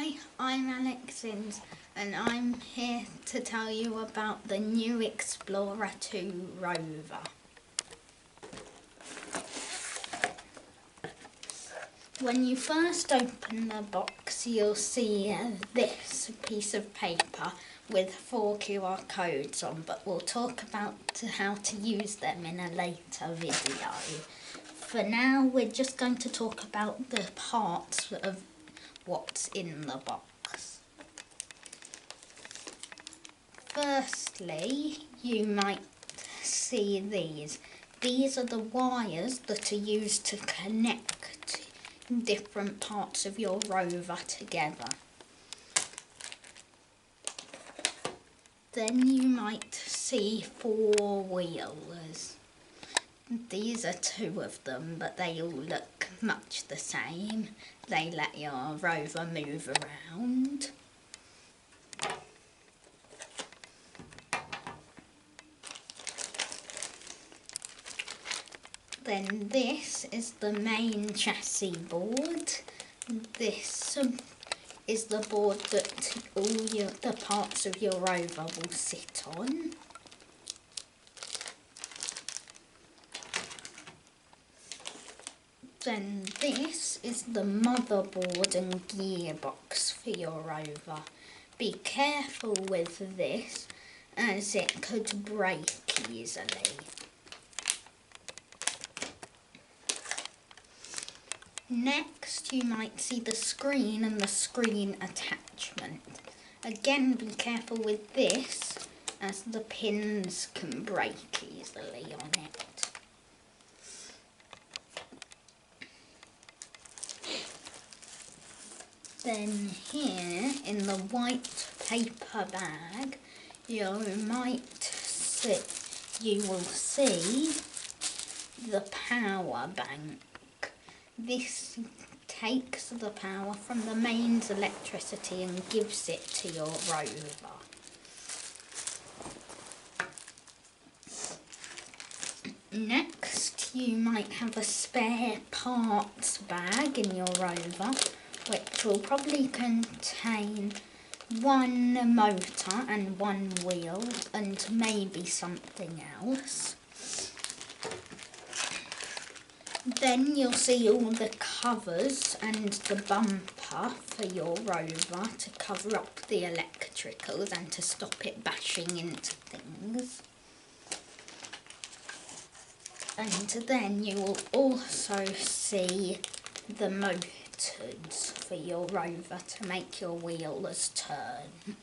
Hi, I'm Alexins and I'm here to tell you about the new Explorer 2 Rover. When you first open the box, you'll see this piece of paper with 4 QR codes on, but we'll talk about how to use them in a later video. For now, we're just going to talk about the parts of what's in the box. Firstly, you might see these. These are the wires that are used to connect different parts of your Rover together. Then you might see 4 wheels. These are 2 of them, but they all look much the same. They let your Rover move around. Then this is the main chassis board. This is the board that all the parts of your Rover will sit on. Then this is the motherboard and gearbox for your Rover. Be careful with this as it could break easily. Next, you might see the screen and the screen attachment. Again, be careful with this as the pins can break easily on it. Then here in the white paper bag, you will see the power bank. This takes the power from the mains electricity and gives it to your Rover. Next, you might have a spare parts bag in your Rover, which will probably contain 1 motor and 1 wheel and maybe something else. Then you'll see all the covers and the bumper for your Rover to cover up the electricals and to stop it bashing into things. And then you will also see the motors for your Rover to make your wheels turn.